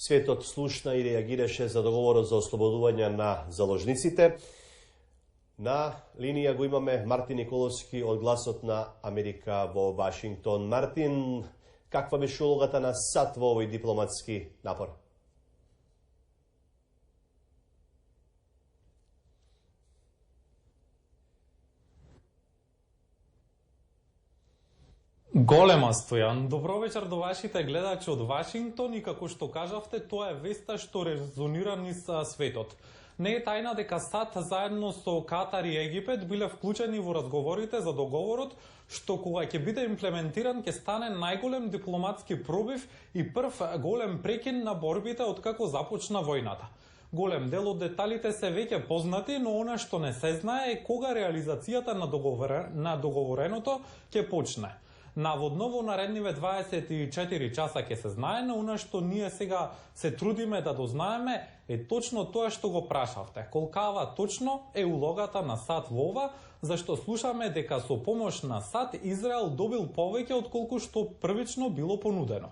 Светот слушна и реагираше за договорот за ослободување на заложниците. На линија го имаме Мартин Николовски од Гласот на Америка во Вашингтон. Мартин, каква беше улогата на САД во овој дипломатски напор? Голема, Стојан. Добро вечер до вашите гледачи од Вашингтон и како што кажавте, тоа е веста што резонира низ светот. Не е тајна дека САД заедно со Катар и Египет биле вклучени во разговорите за договорот што кога ќе биде имплементиран ќе стане најголем дипломатски пробив и прв голем прекин на борбите откако започна војната. Голем дел од деталите се веќе познати, но она што не се знае е кога реализацијата на договореното ќе почне. Наводно во наредниве 24 часа ќе се знае, но она што ние сега се трудиме да дознаеме е точно тоа што го прашавте. Колкава точно е улогата на САД во ова, зашто слушаме дека со помош на САД Израел добил повеќе отколку што првично било понудено.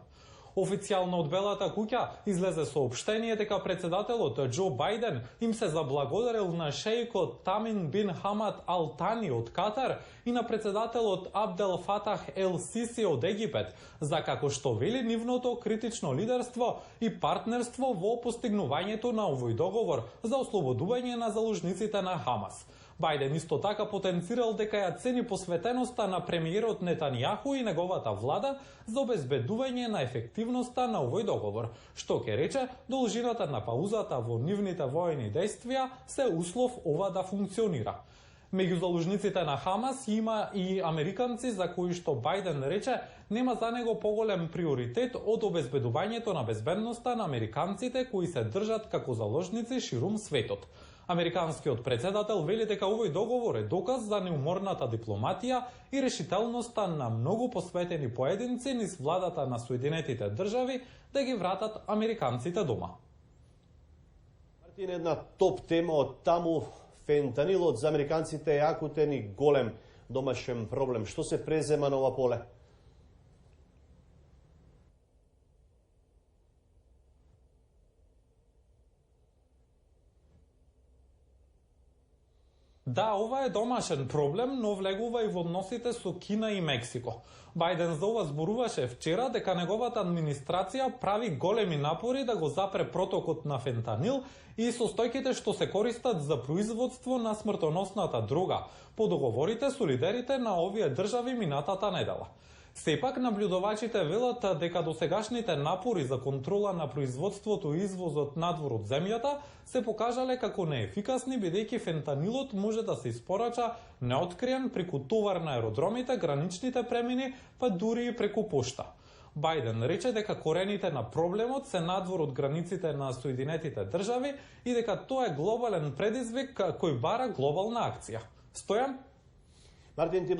Официјално од Белата куќа излезе соопштение дека председателот Џо Бајден им се заблагодарил на шејкот Тамин бин Хамад Ал Тани од Катар и на председателот Абдел Фатах Ел Сиси од Египет за како што вели нивното критично лидерство и партнерство во постигнувањето на овој договор за ослободување на заложниците на Хамас. Бајден исто така потенцирал дека ја цени посветеноста на премиерот Нетанијаху и неговата влада за обезбедување на ефективноста на овој договор, што ќе рече должината на паузата во нивните воени дејствија се услов ова да функционира. Меѓу заложниците на Хамас има и американци за кои што Бајден рече нема за него поголем приоритет од обезбедувањето на безбедноста на американците кои се држат како заложници ширум светот. Американскиот председател вели дека овој договор е доказ за неуморната дипломатија и решителноста на многу посветени поединци низ владата на Соединетите држави да ги вратат американците дома. Мартин, една топ тема од таму, фентанилот за американците е акутен и голем домашен проблем. Што се презема на ова поле? Да, ова е домашен проблем, но влегува и во односите со Кина и Мексико. Бајден за ова зборуваше вчера дека неговата администрација прави големи напори да го запре протокот на фентанил и состојките што се користат за производство на смртоносната дрога, по договорите со лидерите на овие држави минатата недела. Сепак, наблюдувачите велат дека досегашните напори за контрола на производството и извозот надвор од земјата се покажале како неефикасни, бидејќи фентанилот може да се испорача неоткриен преку товар на аеродромите, граничните премини, па дури и преку пошта. Бајден рече дека корените на проблемот се надвор од границите на Соединетите држави и дека тоа е глобален предизвик кој бара глобална акција. Стојан? Мартин, ти